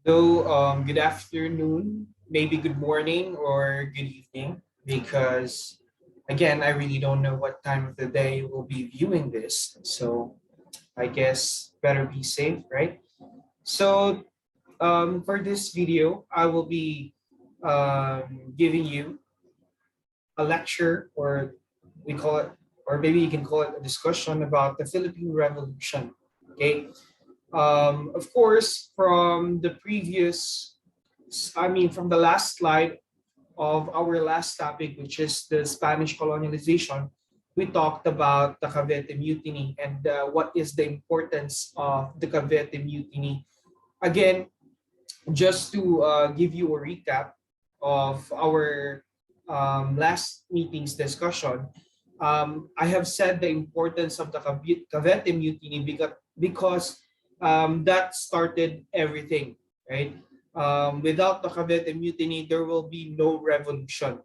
So, good afternoon, maybe good morning or good evening, because again, I really don't know what time of the day we'll be viewing this. So, I guess better be safe, right? So, for this video, I will be giving you a lecture, or we call it, or maybe you can call it a discussion about the Philippine Revolution. Okay. Of course, from the previous from the last slide of our last topic, which is the Spanish colonialization, we talked about the Cavite Mutiny and what is the importance of the Cavite Mutiny. Again, just to give you a recap of our last meeting's discussion, I have said the importance of the Cavite Mutiny because that started everything, right? Without the Cavite Mutiny, there will be no revolution.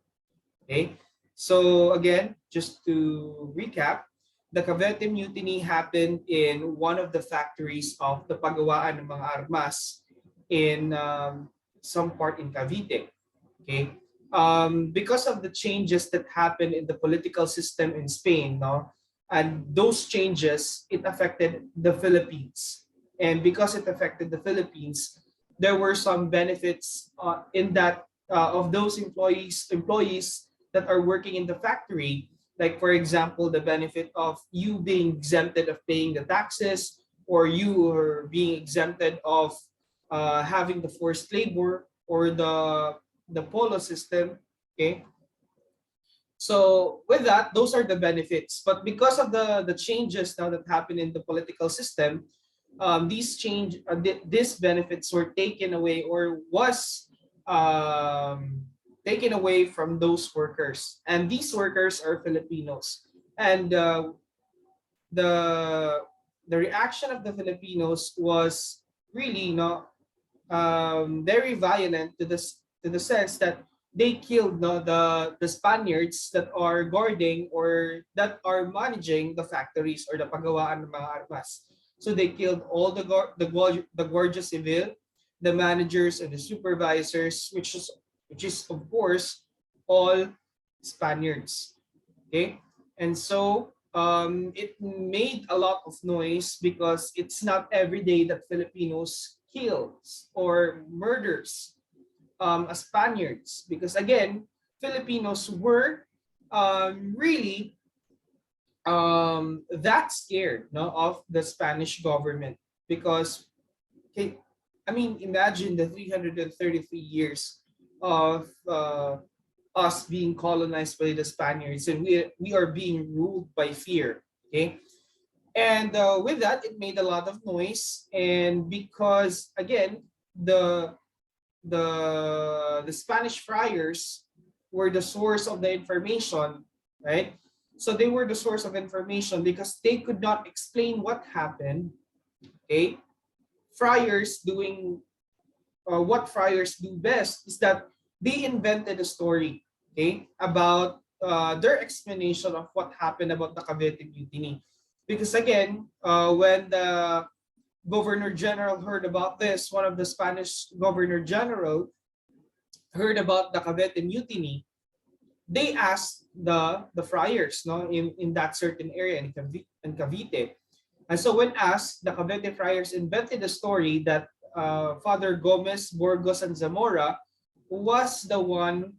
Okay? So again, just to recap, the Cavite Mutiny happened in one of the factories of the Pagawaan ng mga armas in some part in Cavite. Okay? Because of the changes that happened in the political system in Spain, no, and those changes, it affected the Philippines. And because it affected the Philippines, there were some benefits in that of those employees that are working in the factory. Like for example, the benefit of you being exempted of paying the taxes, or you are being exempted of having the forced labor or the polo system. Okay, so with that, those are the benefits. But because of the changes now that happen in the political system, these benefits were taken away, or was taken away from those workers. And these workers are Filipinos. And the the reaction of the Filipinos was really very violent to the sense that they killed the Spaniards that are guarding or that are managing the factories or the pagawaan ng mga armas. So they killed all the Guardia Civil, the managers and the supervisors, which is of course all Spaniards. Okay, and so it made a lot of noise because it's not every day that Filipinos kills or murders Spaniards, because again, Filipinos were really that scared, no, of the Spanish government because okay, I mean, imagine the 333 years of us being colonized by the Spaniards, and we are being ruled by fear. Okay, and with that, it made a lot of noise, and because again, the Spanish friars were the source of the information, right? So they were the source of information because they could not explain what happened. Okay, friars doing what friars do best is that they invented a story, okay, about their explanation of what happened about the Cavite Mutiny. Because again, when the Governor General heard about this, one of the Spanish Governor General heard about the Cavite Mutiny, they asked the friars, no, in that certain area in Cavite. And so when asked, the Cavite friars invented a story that Father Gomez, Burgos, and Zamora was the one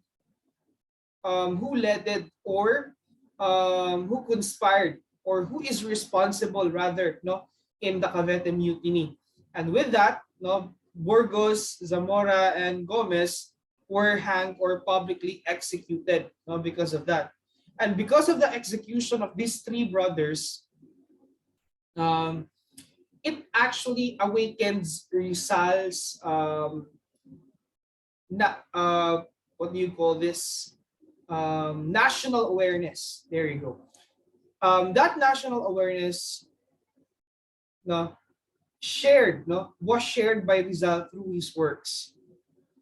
who led it, or who conspired, or who is responsible rather, no, in the Cavite Mutiny. And with that, no, Burgos, Zamora, and Gomez were hanged or publicly executed, no, because of that. And because of the execution of these three brothers, um, it actually awakens Rizal's what do you call this, national awareness. There you go. That national awareness, no, was shared by Rizal through his works.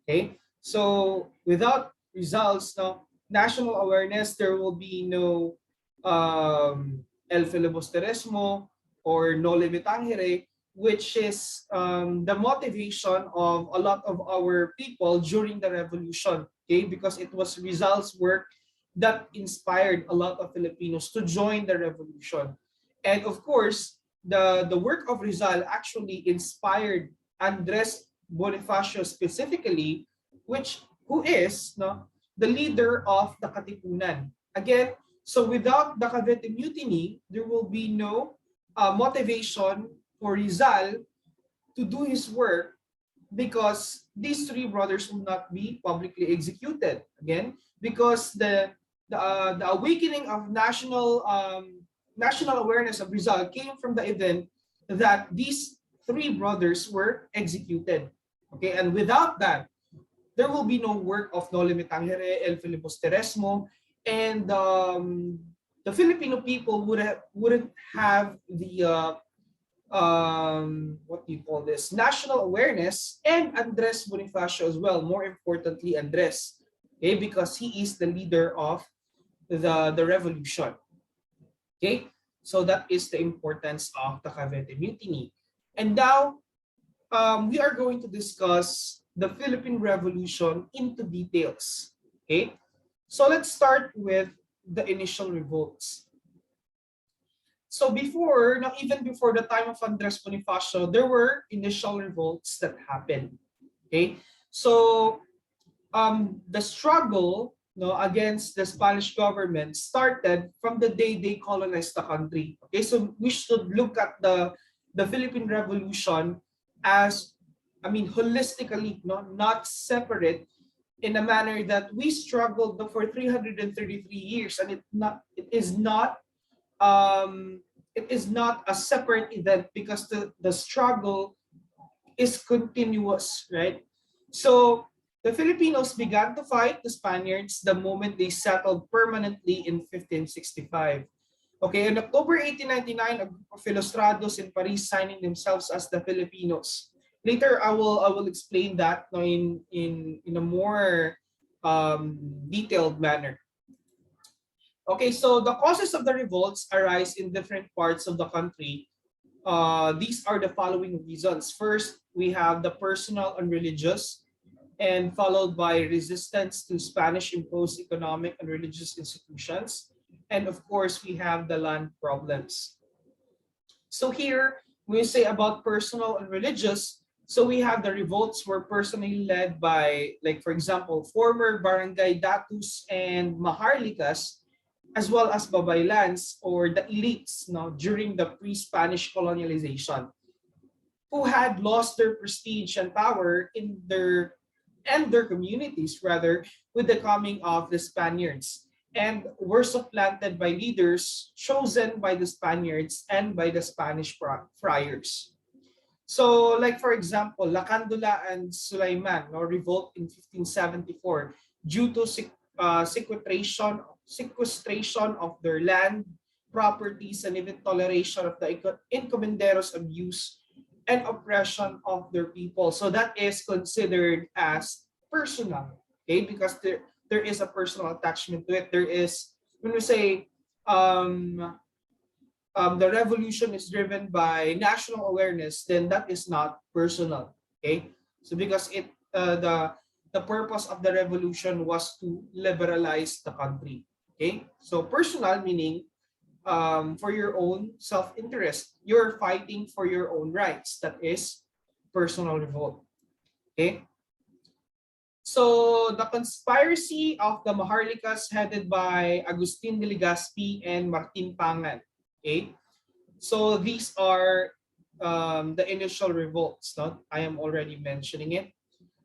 Okay, so without Rizal's, no, national awareness, there will be no El Filibusterismo or No Limitangere, which is the motivation of a lot of our people during the revolution. Okay, because it was Rizal's work that inspired a lot of Filipinos to join the revolution. And of course, the work of Rizal actually inspired Andres Bonifacio specifically, which who is no, the leader of the Katipunan. Again, so without the Cavite Mutiny, there will be no motivation for Rizal to do his work because these three brothers will not be publicly executed. Again, because the awakening of national awareness of Rizal came from the event that these three brothers were executed. Okay, and without that, there will be no work of Noli Me Tangere, El Filibusterismo, and the Filipino people wouldn't have the what do you call this, national awareness, and Andres Bonifacio as well, more importantly Andres, okay, because he is the leader of the revolution. Okay, so that is the importance of the Cavite Mutiny. And now we are going to discuss the Philippine Revolution into details. Okay, so let's start with the initial revolts. So before, not even before the time of Andres Bonifacio, there were initial revolts that happened. Okay, so the struggle, no, against the Spanish government started from the day they colonized the country. Okay, so we should look at the Philippine Revolution as, I mean, holistically, no, not separate, in a manner that we struggled for 333 years, and um, it is not a separate event because the struggle is continuous, right? So the Filipinos began to fight the Spaniards the moment they settled permanently in 1565. Okay, in October 1899, a group of Ilustrados in Paris signing themselves as the Filipinos. Later, I will explain that, no, in a more detailed manner. Okay, so the causes of the revolts arise in different parts of the country. These are the following reasons. First, we have the personal and religious, and followed by resistance to Spanish-imposed economic and religious institutions. And of course, we have the land problems. So here, we say about personal and religious, so we have the revolts were personally led by, like for example, former barangay datus and maharlikas, as well as babaylans or the elites, no, during the pre-Spanish colonialization, who had lost their prestige and power in their communities rather with the coming of the Spaniards, and were supplanted by leaders chosen by the Spaniards and by the Spanish friars. So, like for example, Lacandula and Sulaiman, no, revolt in 1574 due to sequestration of their land, properties, and even toleration of the encomenderos abuse and oppression of their people. So that is considered as personal, okay? Because there is a personal attachment to it. There is, when we say um, the revolution is driven by national awareness, then that is not personal. Okay, so because the purpose of the revolution was to liberalize the country. Okay, so personal meaning for your own self-interest, you're fighting for your own rights. That is personal revolt. Okay, so the conspiracy of the Maharlikas headed by Agustin de Legazpi and Martin Pangan. Okay, so these are the initial revolts. No? I am already mentioning it.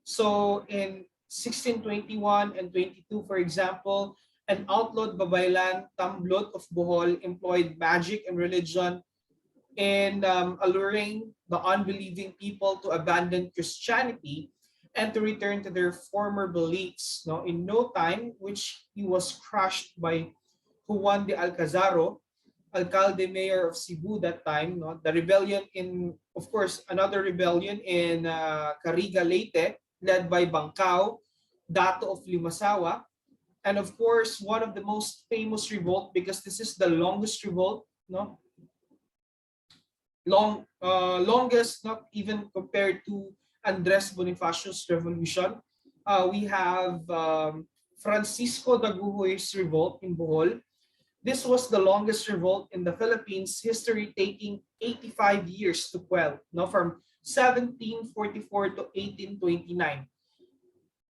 So in 1621 and 22, for example, an outlawed Babaylan Tamblot of Bohol employed magic and religion in alluring the unbelieving people to abandon Christianity and to return to their former beliefs. No, in no time, which he was crushed by Juan de Alcazaro, alcalde mayor of Cebu that time. No, the rebellion in, of course, another rebellion in Cariga Leyte, led by Bangkao, Dato of Limasawa, and of course one of the most famous revolt, because this is the longest revolt, no, longest, not even compared to Andres Bonifacio's revolution. We have Francisco Daguhoy's revolt in Bohol. This was the longest revolt in the Philippines history, taking 85 years to quell, no, from 1744 to 1829.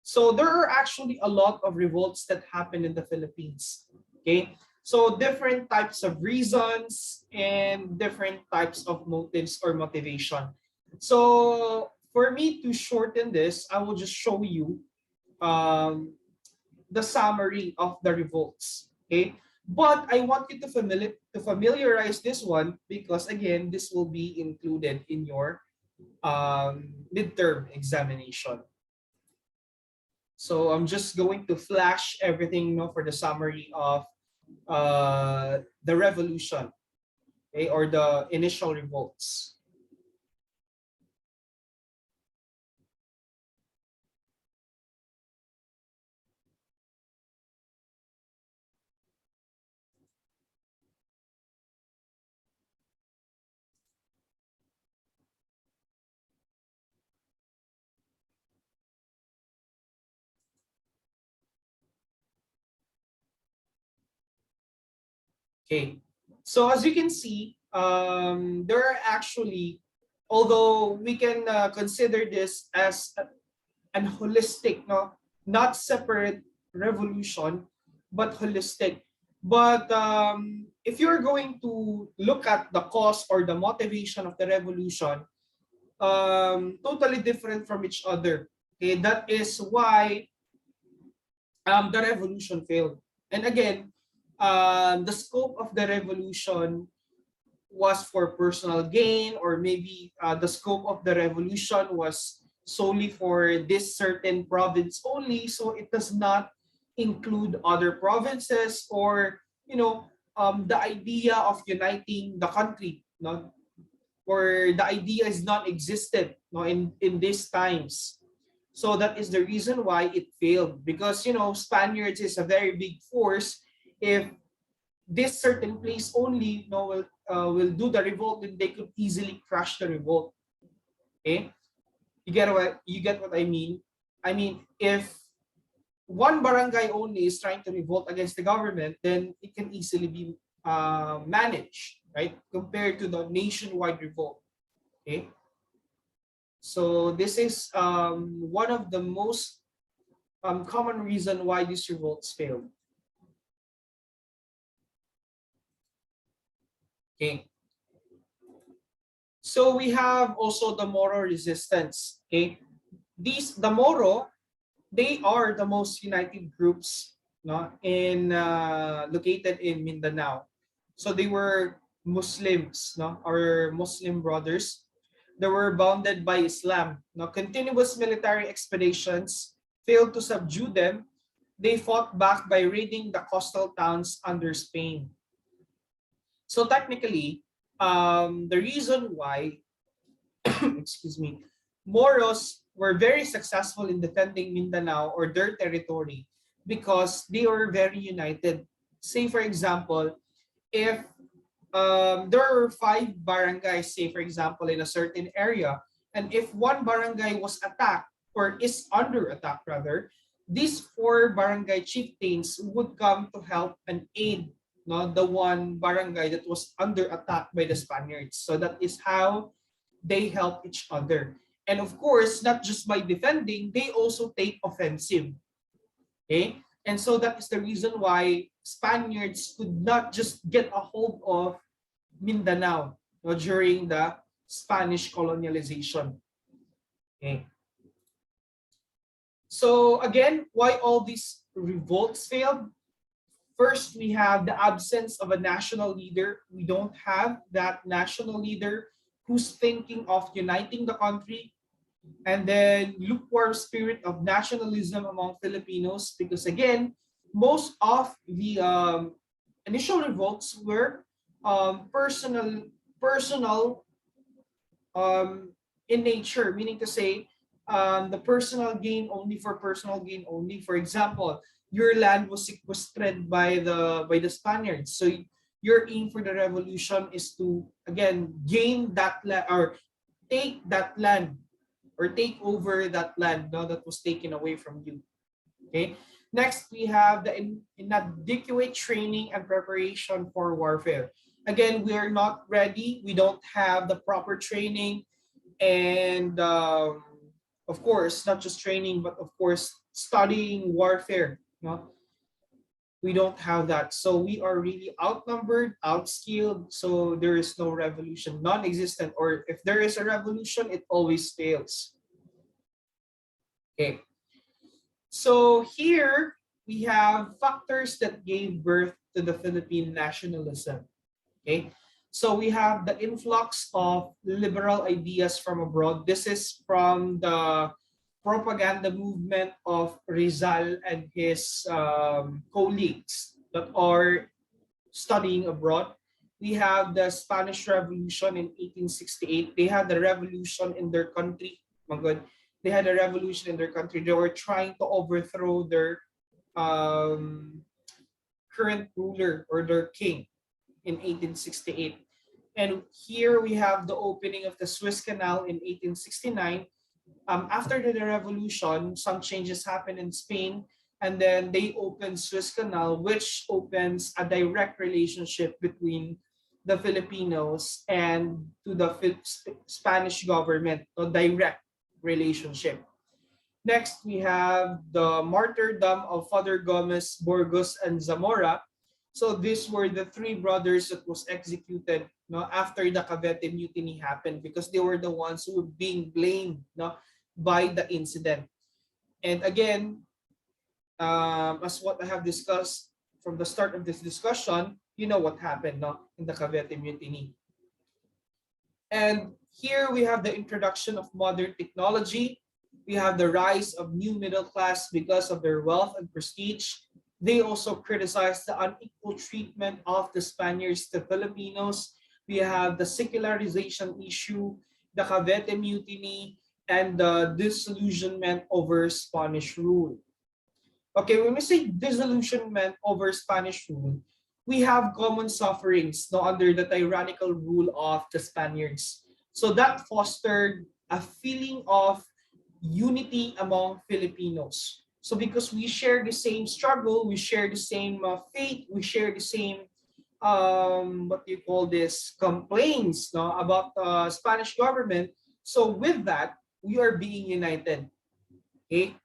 So there are actually a lot of revolts that happen in the Philippines. Okay, so different types of reasons and different types of motives or motivation. So for me to shorten this, I will just show you um, the summary of the revolts. Okay, but I want you to familiarize this one because again, this will be included in your midterm examination. So I'm just going to flash everything, for the summary of the revolution, okay, or the initial revolts. Okay, so as you can see, there are actually, although we can consider this as an holistic, no, not separate revolution, but holistic. But if you're going to look at the cause or the motivation of the revolution, totally different from each other. Okay, that is why the revolution failed. And again, the scope of the revolution was for personal gain, or maybe the scope of the revolution was solely for this certain province only, so it does not include other provinces, or the idea of uniting the country, no, or the idea is not existent, no, in these times. So that is the reason why it failed, because Spaniards is a very big force. If this certain place only, will do the revolt, then they could easily crush the revolt. Okay, you get what I mean. I mean, if one barangay only is trying to revolt against the government, then it can easily be managed, right, compared to the nationwide revolt. Okay, so this is one of the most common reason why these revolts failed. Okay, so we have also the Moro resistance. Okay, the Moro, they are the most united groups, no, in located in Mindanao. So they were Muslims, no, or Muslim brothers. They were bounded by Islam. No, continuous military expeditions failed to subdue them. They fought back by raiding the coastal towns under Spain. So technically, the reason why, excuse me, Moros were very successful in defending Mindanao or their territory because they were very united. Say, for example, if there are 5 barangays, say, for example, in a certain area, and if one barangay was attacked or is under attack, rather, these 4 barangay chieftains would come to help and aid, no, the one barangay that was under attack by the Spaniards. So that is how they help each other. And of course, not just by defending, they also take offensive. Okay? And so that is the reason why Spaniards could not just get a hold of Mindanao, during the Spanish colonialization. Okay. So again, why all these revolts failed? First, we have the absence of a national leader. We don't have that national leader who's thinking of uniting the country. And then lukewarm spirit of nationalism among Filipinos, because again, most of the initial revolts were personal in nature, meaning to say the personal gain only for personal gain only. For example, your land was sequestered by the Spaniards, so your aim for the revolution is to, again, gain that land or take that land or take over that land, no, that was taken away from you. Okay. Next, we have the inadequate training and preparation for warfare. Again, we are not ready. We don't have the proper training, and of course, not just training, but of course, studying warfare. No, we don't have that. So we are really outnumbered, outskilled. So there is no revolution, non-existent. Or if there is a revolution, it always fails. Okay. So here we have factors that gave birth to the Philippine nationalism. Okay. So we have the influx of liberal ideas from abroad. This is from the propaganda movement of Rizal and his colleagues that are studying abroad. We have the Spanish Revolution in 1868. They had the revolution in their country. My God, they had a revolution in their country. They were trying to overthrow their current ruler or their king in 1868. And here we have the opening of the Suez Canal in 1869. After the revolution, some changes happened in Spain, and then they opened Suez Canal, which opens a direct relationship between the Filipinos and to the Spanish government, a direct relationship. Next, we have the martyrdom of Father Gomez, Burgos, and Zamora. So these were the three brothers that was executed, no, after the Cavite Mutiny happened, because they were the ones who were being blamed, no, by the incident. And again, as what I have discussed from the start of this discussion, you know what happened, no, in the Cavite Mutiny. And here we have the introduction of modern technology. We have the rise of new middle class because of their wealth and prestige. They also criticize the unequal treatment of the Spaniards to Filipinos. We have the secularization issue, the Cavite Mutiny, and the disillusionment over Spanish rule. Okay, when we say disillusionment over Spanish rule, we have common sufferings, no, under the tyrannical rule of the Spaniards. So that fostered a feeling of unity among Filipinos. So because we share the same struggle, we share the same fate, we share the same what do you call this, complaints, no, about the Spanish government. So with that, we are being united. Okay.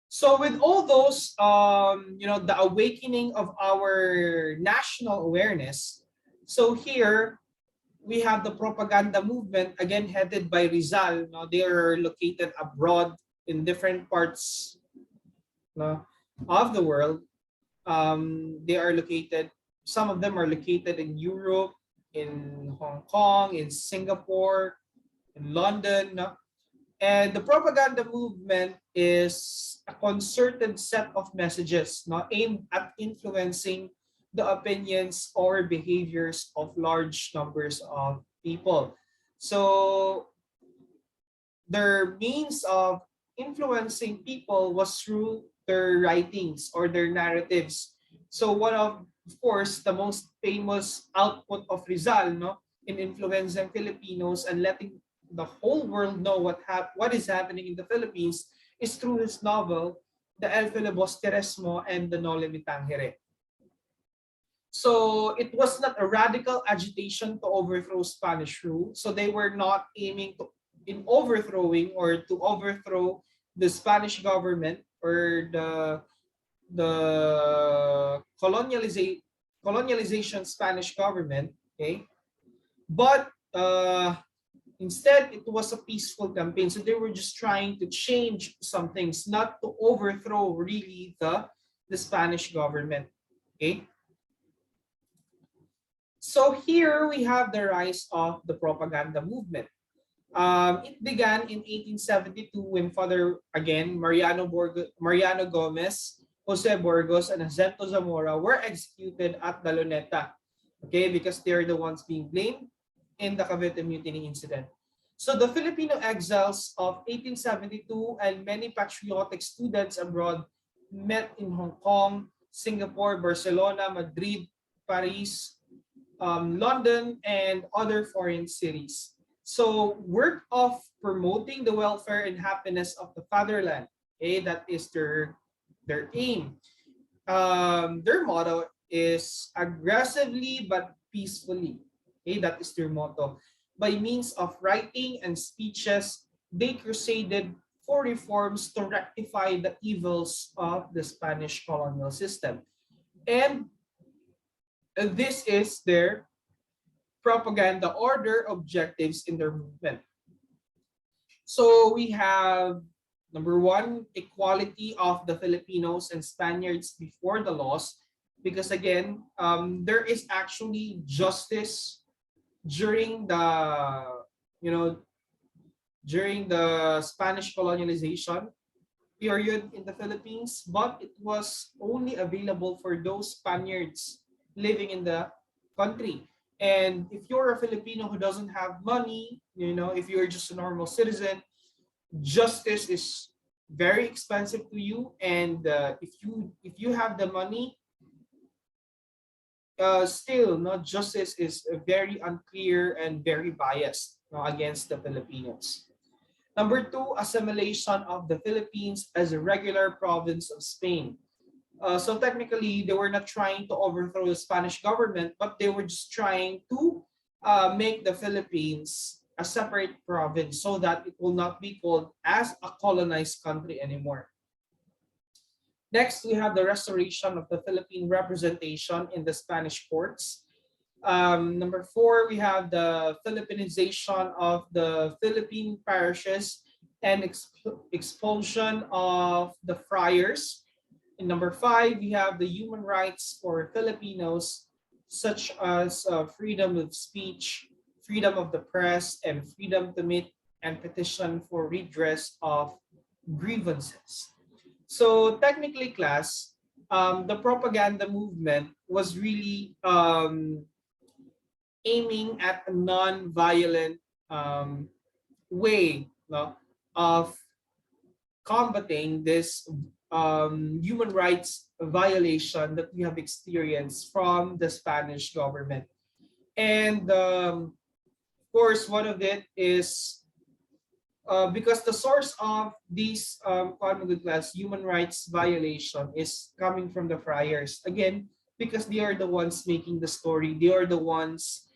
So with all those, the awakening of our national awareness. So here we have the propaganda movement, again headed by Rizal. No, they are located abroad in different parts, no, of the world. They are located. Some of them are located in Europe, in Hong Kong, in Singapore, in London. No? And the propaganda movement is a concerted set of messages, no, aimed at influencing the opinions or behaviors of large numbers of people. So their means of influencing people was through their writings or their narratives. So one of course, the most famous output of Rizal, no, in influencing Filipinos and letting the whole world know what is happening in the Philippines is through his novel, The El Filibusterismo and the Noli Me Tangere. So it was not a radical agitation to overthrow Spanish rule. So they were not aiming to in overthrowing or to overthrow the Spanish government or the colonialization Spanish government. Okay, but instead it was a peaceful campaign. So they were just trying to change some things, not to overthrow really the Spanish government. Okay. So here we have the rise of the propaganda movement. It began in 1872 when Father, again, Mariano Gomez, Jose Burgos, and Jacinto Zamora were executed at the Luneta. Okay, because they're the ones being blamed in the Cavite Mutiny incident. So the Filipino exiles of 1872 and many patriotic students abroad met in Hong Kong Singapore, Barcelona, Madrid, Paris, London, and other foreign cities. So work of promoting the welfare and happiness of the fatherland. Okay, that is their aim. Their motto is aggressively but peacefully. Okay, that is their motto. By means of writing and speeches, they crusaded for reforms to rectify the evils of the Spanish colonial system. And this is their propaganda or their objectives in their movement. So we have number one, equality of the Filipinos and Spaniards before the laws, because again, there is actually justice during the you know during the Spanish colonialization period in the Philippines, but it was only available for those Spaniards living in the country. And if you're a Filipino who doesn't have money, if you're just a normal citizen, justice is very expensive to you. And if you have the money, still, no, justice is very unclear and very biased, against the Filipinos. Number two, assimilation of the Philippines as a regular province of Spain. So technically, they were not trying to overthrow the Spanish government, but they were just trying to make the Philippines a separate province so that it will not be called as a colonized country anymore. Next, we have the restoration of the Philippine representation in the Spanish courts. Number four, we have the Philippinization of the Philippine parishes and expulsion of the friars. And number five, we have the human rights for Filipinos, such as freedom of speech, freedom of the press, and freedom to meet and petition for redress of grievances. So technically, class, the propaganda movement was really aiming at a non-violent way, no, of combating this human rights violation that we have experienced from the Spanish government. And of course, one of it is because the source of these common good class human rights violation is coming from the friars. Again, because they are the ones making the story. They are the ones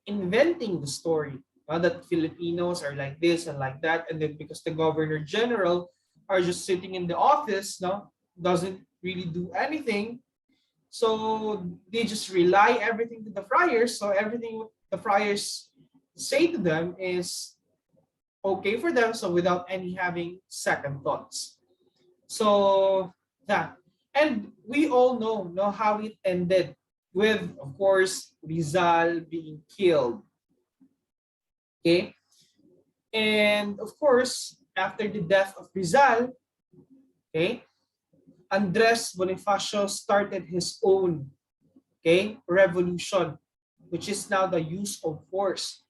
inventing the story, that Filipinos are like this and like that. And then because the governor general are just sitting in the office, no, doesn't really do anything. So they just rely everything to the friars. So everything the friars say to them is okay for them. So without any having second thoughts. So that. And we all know how it ended with, of course, Rizal being killed. Okay. And of course, after the death of Rizal, okay, Andres Bonifacio started his own, okay, revolution, which is now the use of force.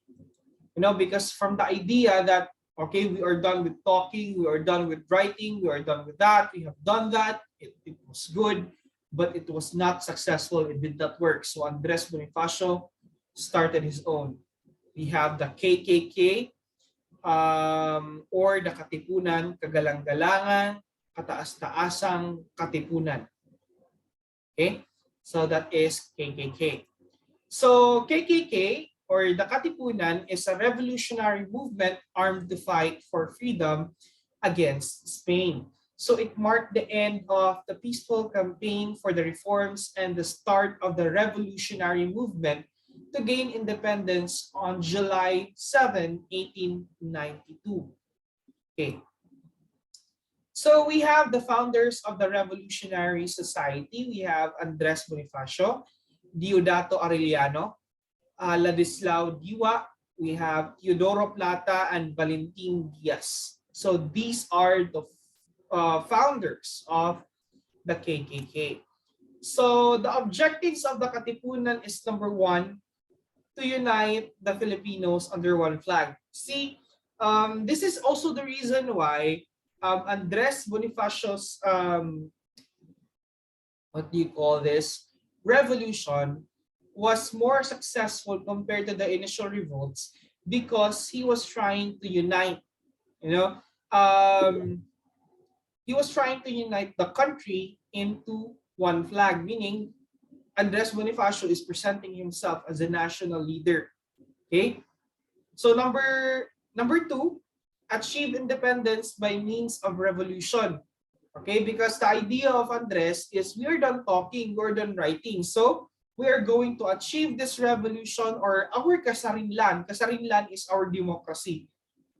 Because from the idea that, okay, we are done with talking, we are done with writing, we are done with that, we have done that, it was good, but it was not successful, it did not work. So Andres Bonifacio started his own. We have the KKK, or the Katipunan, Kagalang-galangan, Kataas-taasang Katipunan. Okay? So that is KKK. So KKK, or the Katipunan, is a revolutionary movement armed to fight for freedom against Spain. So it marked the end of the peaceful campaign for the reforms and the start of the revolutionary movement to gain independence on July 7, 1892. Okay. So we have the founders of the Revolutionary Society. We have Andres Bonifacio, Diodato Arellano, Ladislao Diwa, we have Teodoro Plata, and Valentin Diaz. So these are the founders of the KKK. So the objectives of the Katipunan is number one, to unite the Filipinos under one flag. See, this is also the reason why Andres Bonifacio's what do you call this, revolution was more successful compared to the initial revolts because he was trying to unite, you know, um, he was trying to unite the country into one flag, meaning Andres Bonifacio is presenting himself as a national leader. Okay, so number two, achieve independence by means of revolution. Okay, because the idea of Andres is we're done talking, we're done writing. So we are going to achieve this revolution or our kasarinlan. Kasarinlan is our democracy.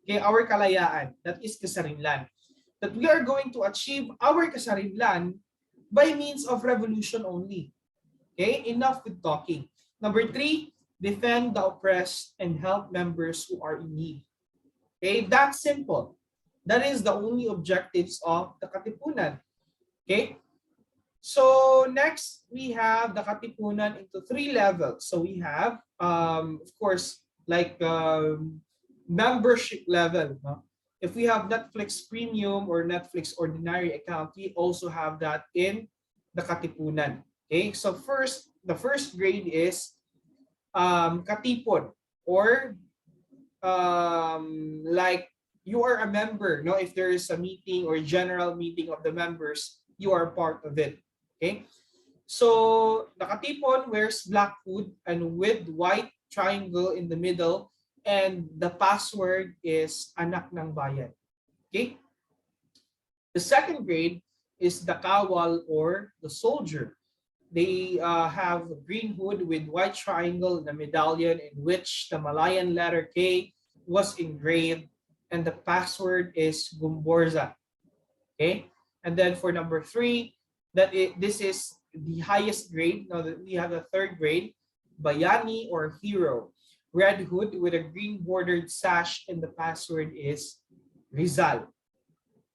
Okay, our kalayaan. That is kasarinlan. That we are going to achieve our kasarinlan by means of revolution only. Okay, enough with talking. Number three, defend the oppressed and help members who are in need. Okay, that's simple. That is the only objectives of the Katipunan. Okay, so next we have the Katipunan into three levels. So we have, of course, like membership level. No? If we have Netflix Premium or Netflix Ordinary account, we also have that in the Katipunan. Okay, so the first grade is Katipon, or like you are a member. No, if there is a meeting or general meeting of the members, you are part of it. Okay, so the Katipon wears black hood and with white triangle in the middle, and the password is Anak ng Bayan. Okay, the second grade is the Kawal, or the soldier. They have a green hood with white triangle and a medallion in which the Malayan letter K was engraved, and the password is Gumborza. Okay, and then for number three, this is the highest grade. Now that we have a third grade, Bayani, or hero, red hood with a green bordered sash, and the password is Rizal.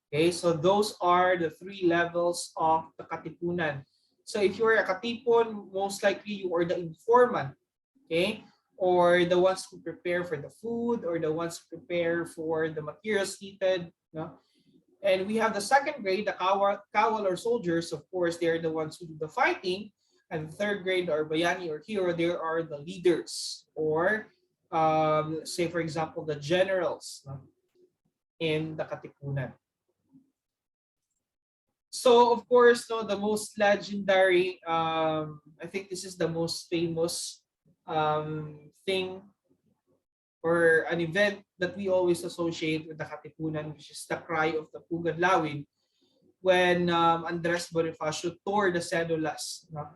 Okay, so those are the three levels of the Katipunan. So if you're a Katipon, most likely you are the informant, okay? Or the ones who prepare for the food, or the ones who prepare for the materials needed. No? And we have the second grade, the Kawal or soldiers. Of course, they're the ones who do the fighting. And the third grade, or Bayani or hero, there are the leaders, or say for example, the generals, no? In the Katipunan. So of course, no, the most legendary, I think this is the most famous thing or an event that we always associate with the Katipunan, which is the cry of the Pugad Lawin, when Andres Bonifacio tore the cedulas. No?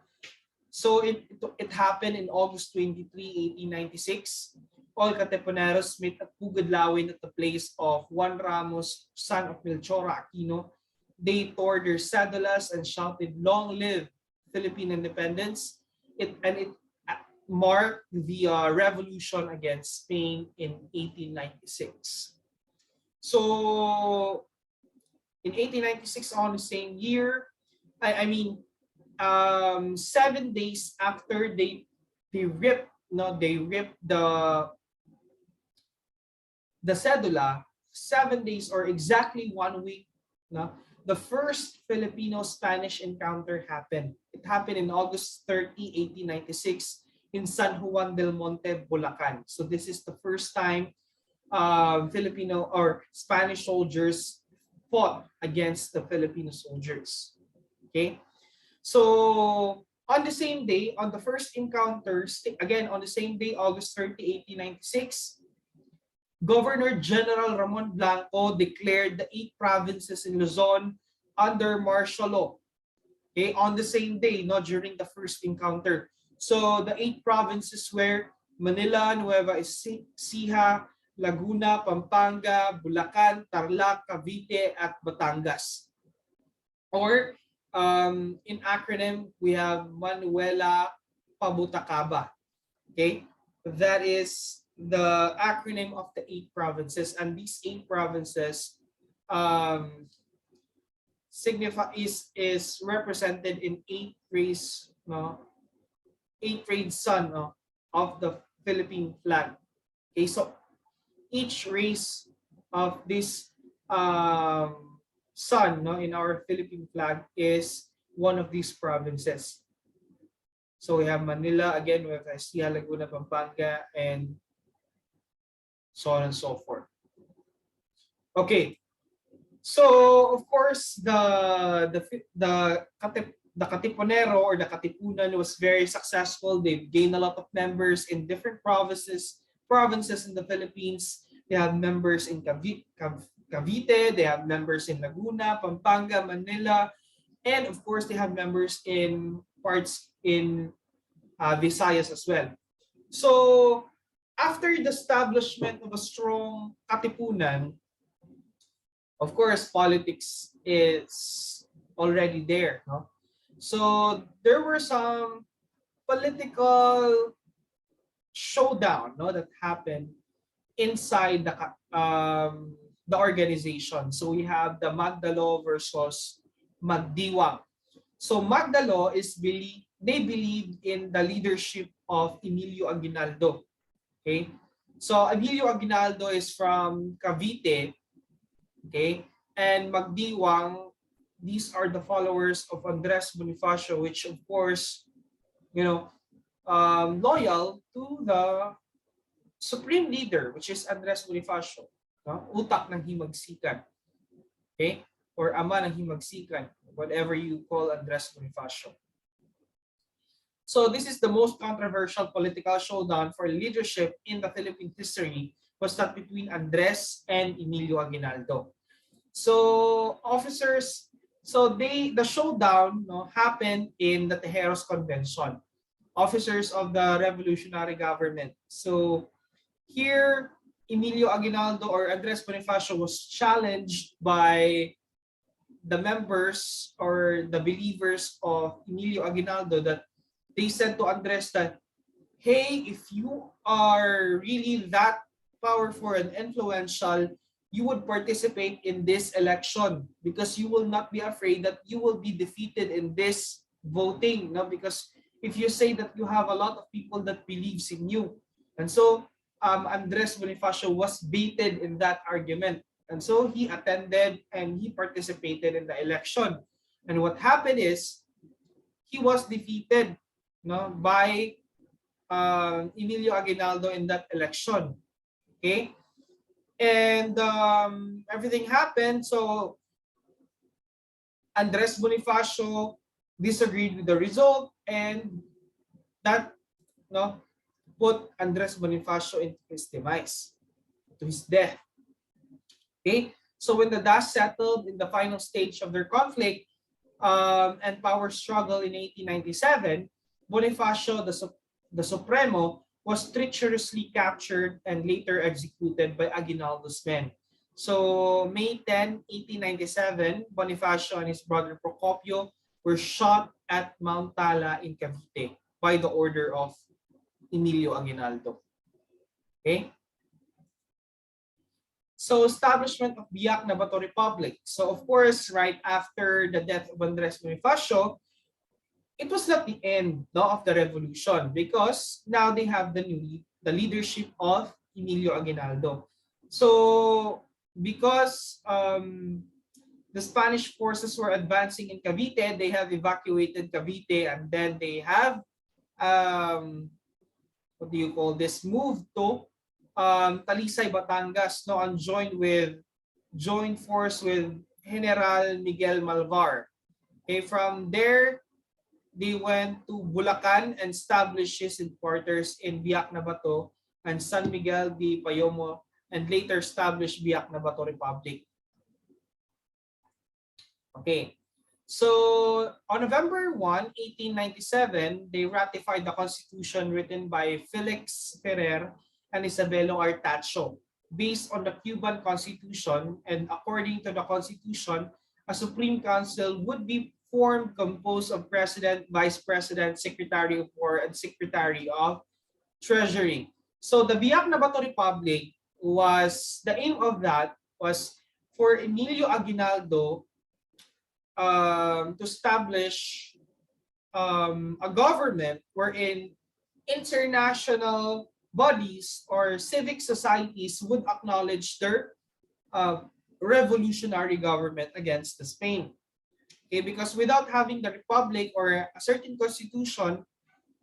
So it happened in August 23, 1896. All Katipuneros meet at Pugad Lawin at the place of Juan Ramos, son of Melchora Aquino. They tore their cedulas and shouted, "Long live Philippine independence!" It marked the revolution against Spain in 1896. So in 1896, on the same year, I mean, 7 days after they ripped, no, they ripped the cedula, 7 days or exactly 1 week, no, the first Filipino-Spanish encounter happened. It happened in August 30, 1896 in San Juan del Monte, Bulacan. So this is the first time Filipino or Spanish soldiers fought against the Filipino soldiers. Okay, so on the same day, on the first encounters, again on the same day, August 30, 1896, Governor General Ramon Blanco declared the 8 provinces in Luzon under martial law. Okay, on the same day, not during the first encounter. So the 8 provinces were Manila, Nueva Ecija, Laguna, Pampanga, Bulacan, Tarlac, Cavite, at Batangas. Or in acronym, we have Manuela Pabutacaba. Okay, that is the acronym of the 8 provinces, and these 8 provinces is represented in 8 rays, no, 8 rayed sun, no, of the Philippine flag. Okay, so each race of this sun, no, in our Philippine flag is one of these provinces. So we have Manila, again, we have Castilla, Laguna, Pampanga, and so on and so forth. Okay, so of course the Katipunero or the Katipunan was very successful. They've gained a lot of members in different provinces in the Philippines. They have members in Cavite, they have members in Laguna, Pampanga, Manila, and of course they have members in parts in Visayas as well. So after the establishment of a strong Katipunan, of course, politics is already there. No? So there were some political showdown, no, that happened inside the organization. So we have the Magdalo versus Magdiwang. So Magdalo they believed in the leadership of Emilio Aguinaldo. Okay, so Emilio Aguinaldo is from Cavite. Okay, and Magdiwang, these are the followers of Andres Bonifacio, which of course, loyal to the supreme leader, which is Andres Bonifacio, no? Utak ng himagsikan, okay, or ama ng himagsikan, whatever you call Andres Bonifacio. So this is the most controversial political showdown for leadership in the Philippine history, was that between Andres and Emilio Aguinaldo. So the showdown, no, happened in the Tejeros Convention, officers of the revolutionary government. So here, Emilio Aguinaldo or Andres Bonifacio was challenged by the members or the believers of Emilio Aguinaldo, that they said to Andres that, hey, if you are really that powerful and influential, you would participate in this election because you will not be afraid that you will be defeated in this voting. No? Because if you say that you have a lot of people that believes in you. And so Andres Bonifacio was baited in that argument. And so he attended and he participated in the election. And what happened is he was defeated, no, by Emilio Aguinaldo in that election. Okay? And everything happened. So Andres Bonifacio disagreed with the result, and that, no, put Andres Bonifacio into his demise, to his death. Okay, so when the dust settled in the final stage of their conflict and power struggle in 1897, Bonifacio, the Supremo, was treacherously captured and later executed by Aguinaldo's men. So May 10, 1897, Bonifacio and his brother Procopio were shot at Mount Tala in Cavite by the order of Emilio Aguinaldo. Okay? So establishment of Biak na Bato Republic. So of course, right after the death of Andres Bonifacio, it was not the end, no, of the revolution, because now they have the leadership of Emilio Aguinaldo. So because the Spanish forces were advancing in Cavite, they have evacuated Cavite, and then they have moved to Talisay, Batangas, no, and joined force with General Miguel Malvar. Okay, from there they went to Bulacan and established his headquarters in Biak na Bato and San Miguel de Payomo, and later established Biak na Bato Republic. Okay, so on November 1, 1897, they ratified the constitution written by Felix Ferrer and Isabelo Artacho, based on the Cuban Constitution, and according to the Constitution, a Supreme Council would be formed composed of President, Vice President, Secretary of War, and Secretary of Treasury. So the Biak na Bato Republic the aim of that was for Emilio Aguinaldo to establish a government wherein international bodies or civic societies would acknowledge their revolutionary government against Spain. Okay, because without having the republic or a certain constitution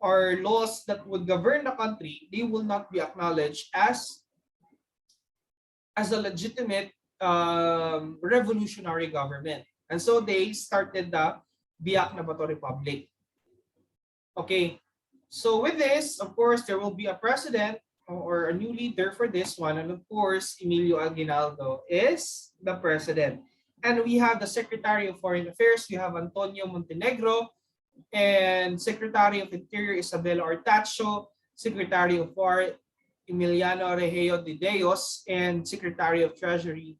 or laws that would govern the country, they will not be acknowledged as a legitimate revolutionary government. And so they started the Biak na Bato Republic. Okay, so with this, of course, there will be a president or a new leader for this one. And of course, Emilio Aguinaldo is the president. And we have the Secretary of Foreign Affairs. We have Antonio Montenegro, and Secretary of Interior Isabel Ortacho, Secretary of War Emiliano Regeo de Deos, and Secretary of Treasury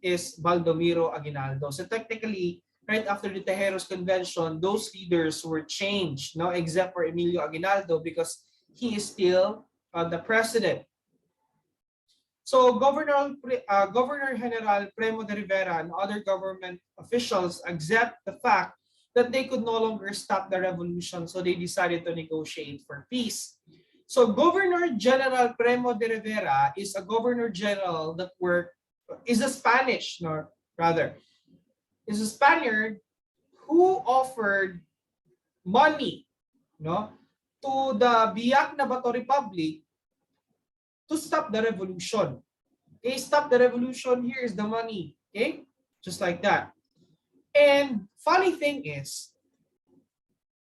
is Baldomiro Aguinaldo. So technically, right after the Tejeros Convention, those leaders were changed, no, except for Emilio Aguinaldo because he is still the president. So Governor General Primo de Rivera and other government officials accept the fact that they could no longer stop the revolution, so they decided to negotiate for peace. So Governor General Primo de Rivera is a Governor General that is a Spanish, no, rather, is a Spaniard who offered money, no, to the Biak na Bato Republic to stop the revolution. Okay, stop the revolution, here is the money. Okay, just like that. And funny thing is,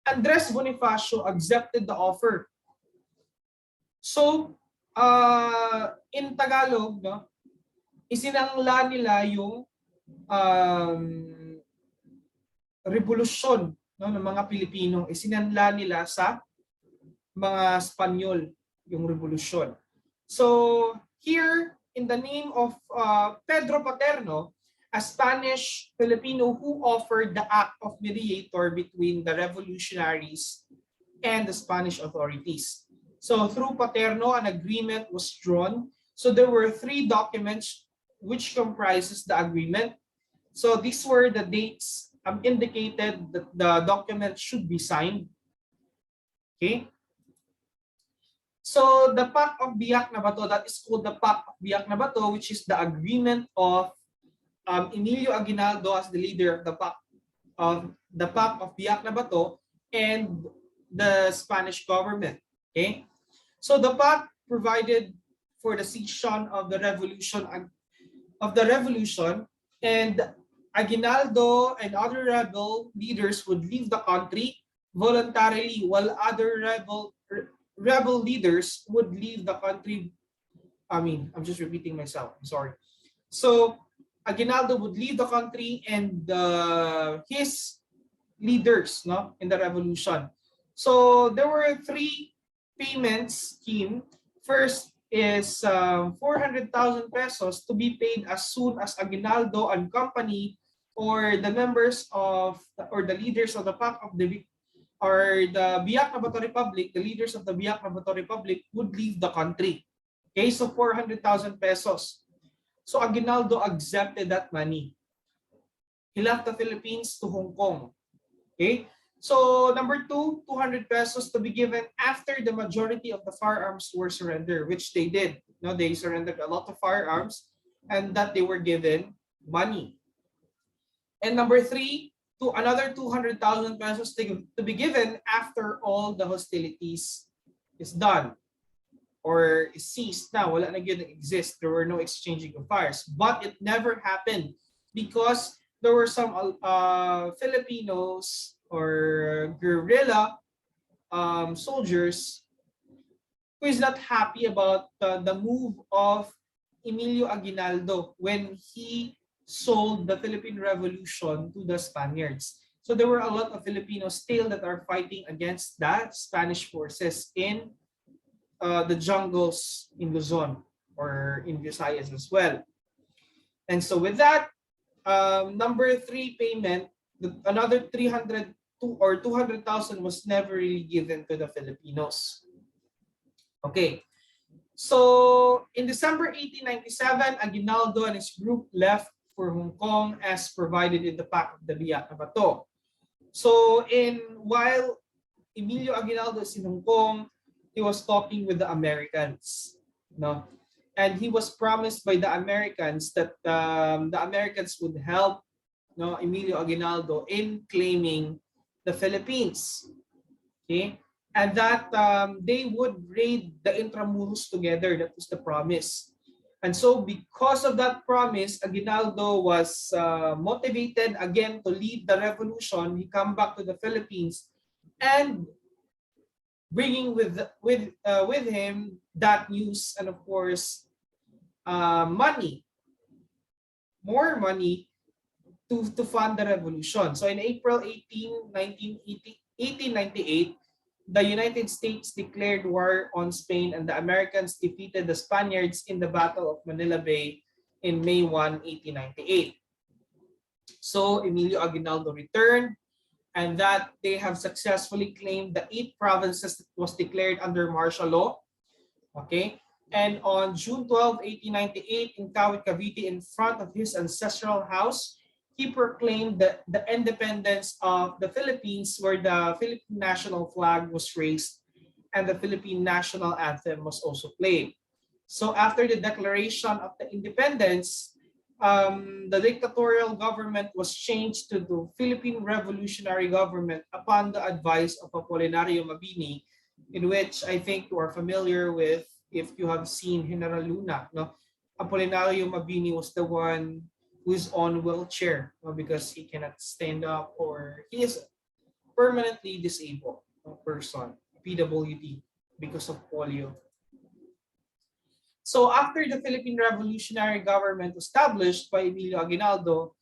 Andres Bonifacio accepted the offer. So, in Tagalog, no, isinangla nila yung revolusyon, no, ng mga Pilipino, isinanla nila sa mga Espanyol yung revolusyon. So here, in the name of Pedro Paterno, a Spanish Filipino who offered the act of mediator between the revolutionaries and the Spanish authorities. So through Paterno, an agreement was drawn. So there were 3 documents which comprises the agreement. So these were the dates indicated that the document should be signed. Okay. So the Pact of Biak na Bato, that is called the Pact of Biak na Bato, which is the agreement of Emilio Aguinaldo as the leader of the Pact of Biak na Bato and the Spanish government. Okay, so the pact provided for the cessation of the revolution and Aguinaldo and other rebel leaders would leave the country voluntarily, while other rebel leaders would leave the country. I'm just repeating myself. I'm sorry. So Aguinaldo would leave the country and his leaders, no, in the revolution. So there were 3 payment scheme. First is 400,000 pesos to be paid as soon as Aguinaldo and company or the members of or the leaders of the Pact of the or the Biak na Bato Republic, the leaders of the Biak na Bato Republic would leave the country. Okay, so 400,000 pesos. So Aguinaldo accepted that money. He left the Philippines to Hong Kong. Okay, so number 2, 200 pesos to be given after the majority of the firearms were surrendered, which they did. No, they surrendered a lot of firearms and that they were given money. And number 3, to another 200,000 pesos to be given after all the hostilities is done or is ceased. Now, wala na yun exist. There were no exchanging of fires. But it never happened because there were some Filipinos or guerrilla soldiers who is not happy about the move of Emilio Aguinaldo when he sold the Philippine Revolution to the Spaniards. So there were a lot of Filipinos still that are fighting against the Spanish forces in the jungles in Luzon or in Visayas as well. And so with that, number 3 payment, another 300 or 200,000 was never really given to the Filipinos. Okay. So in December 1897, Aguinaldo and his group left for Hong Kong as provided in the Pact of the Biak na Bato. So while Emilio Aguinaldo is in Hong Kong, he was talking with the Americans, no, and he was promised by the Americans that the Americans would help no, Emilio Aguinaldo in claiming the Philippines. Okay, and that they would raid the Intramuros together. That was the promise. And so, because of that promise, Aguinaldo was motivated again to lead the revolution. He come back to the Philippines and bringing with him that news and of course money, more money to fund the revolution. So in April 18, 1898, the United States declared war on Spain and the Americans defeated the Spaniards in the Battle of Manila Bay in May 1, 1898. So Emilio Aguinaldo returned and that they have successfully claimed the 8 provinces that was declared under martial law. Okay. And on June 12, 1898, in Kawit, Cavite, in front of his ancestral house, he proclaimed the independence of the Philippines, where the Philippine national flag was raised and the Philippine national anthem was also played. So after the declaration of the independence, the dictatorial government was changed to the Philippine Revolutionary Government upon the advice of Apolinario Mabini, in which I think you are familiar with if you have seen General Luna. No? Apolinario Mabini was the one who is on wheelchair, no? Because he cannot stand up or he is permanently disabled, no? Person, PWD, because of polio. So after the Philippine Revolutionary Government established by Emilio Aguinaldo,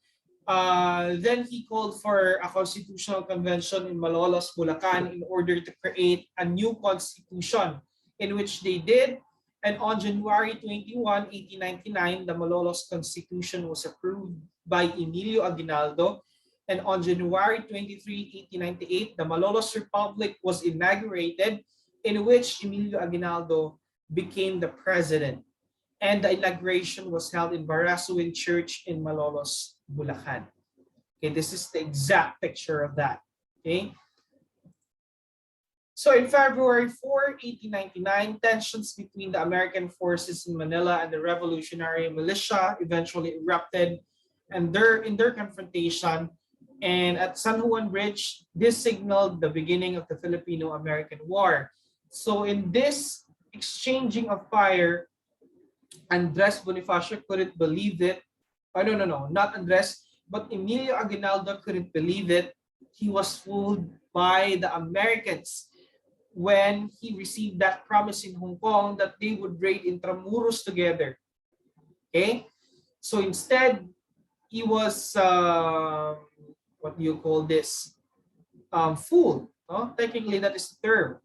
then he called for a constitutional convention in Malolos, Bulacan in order to create a new constitution, in which they did. And on January 21, 1899, the Malolos Constitution was approved by Emilio Aguinaldo. And on January 23, 1898, the Malolos Republic was inaugurated, in which Emilio Aguinaldo became the president. And the inauguration was held in Barasuin Church in Malolos, Bulacan. Okay, this is the exact picture of that. Okay. So in February 4, 1899, tensions between the American forces in Manila and the revolutionary militia eventually erupted, and in their confrontation, and at San Juan Bridge, this signaled the beginning of the Filipino-American War. So in this exchanging of fire, Andres Bonifacio couldn't believe it. Oh, no, not Andres, but Emilio Aguinaldo couldn't believe it. He was fooled by the Americans when he received that promise in Hong Kong that they would raid Intramuros together. Okay, so instead, he was what do you call this? Fooled. No? Technically, that is the term,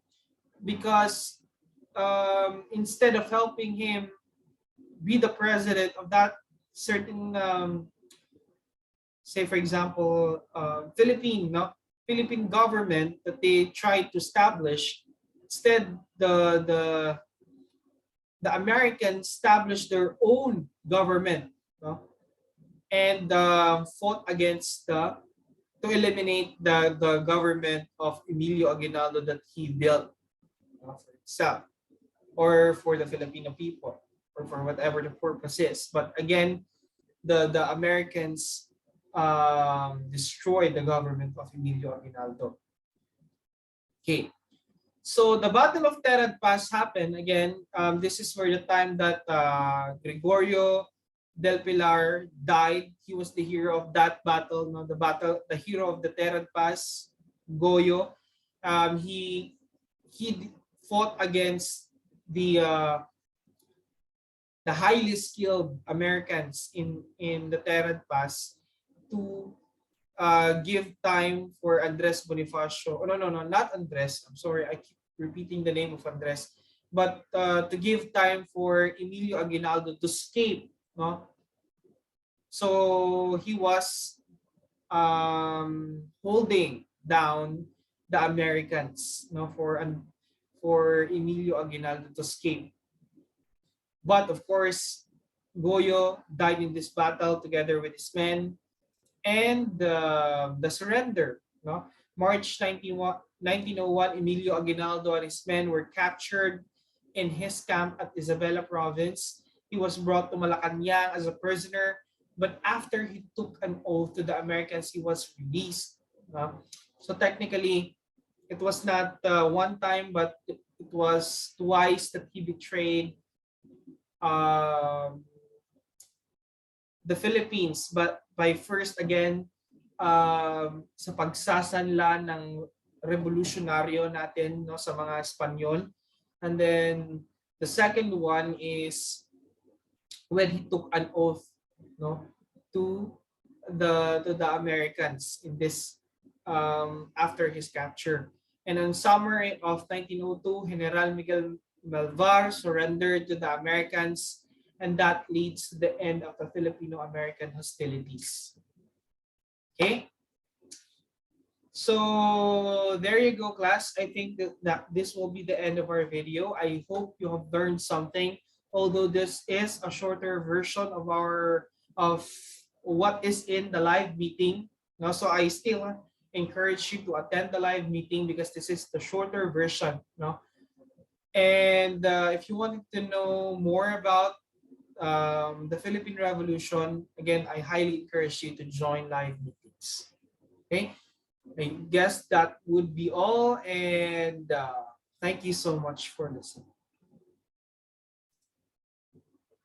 because instead of helping him be the president of that certain, say for example, Philippine government that they tried to establish, instead the Americans established their own government, no? And fought against to eliminate the government of Emilio Aguinaldo that he built for himself or for the Filipino people, or for whatever the purpose is. But again, the Americans destroyed the government of Emilio Aguinaldo. Okay, so the Battle of Terad Pass happened again. This is where the time that Gregorio del Pilar died. He was the hero of that battle. No, the hero of the Terad Pass, Goyo. He fought against the highly skilled Americans in the Terad Pass to give time for Andres Bonifacio. Oh, no, not Andres. I'm sorry, I keep repeating the name of Andres. But to give time for Emilio Aguinaldo to escape. No? So he was holding down the Americans, no, for Emilio Aguinaldo to escape. But of course, Goyo died in this battle together with his men. And the surrender, no? March 1901, Emilio Aguinaldo and his men were captured in his camp at Isabela province. He was brought to Malacanang as a prisoner, but after he took an oath to the Americans, he was released. So technically, it was not one time, but it was twice that he betrayed um, the Philippines. But by first again, sa pagsasanla ng revolusyonaryo natin, no, sa mga Espanyol. And then the second one is when he took an oath, no, to the Americans in this after his capture. And in summer of 1902, General Miguel Malvar surrendered to the Americans, and that leads to the end of the Filipino-American hostilities. Okay? So there you go, class. I think that this will be the end of our video. I hope you have learned something, although this is a shorter version of what is in the live meeting. Now, so I still encourage you to attend the live meeting because this is the shorter version. No? And if you wanted to know more about the Philippine Revolution, again, I highly encourage you to join live meetings. Okay? I guess that would be all, and thank you so much for listening.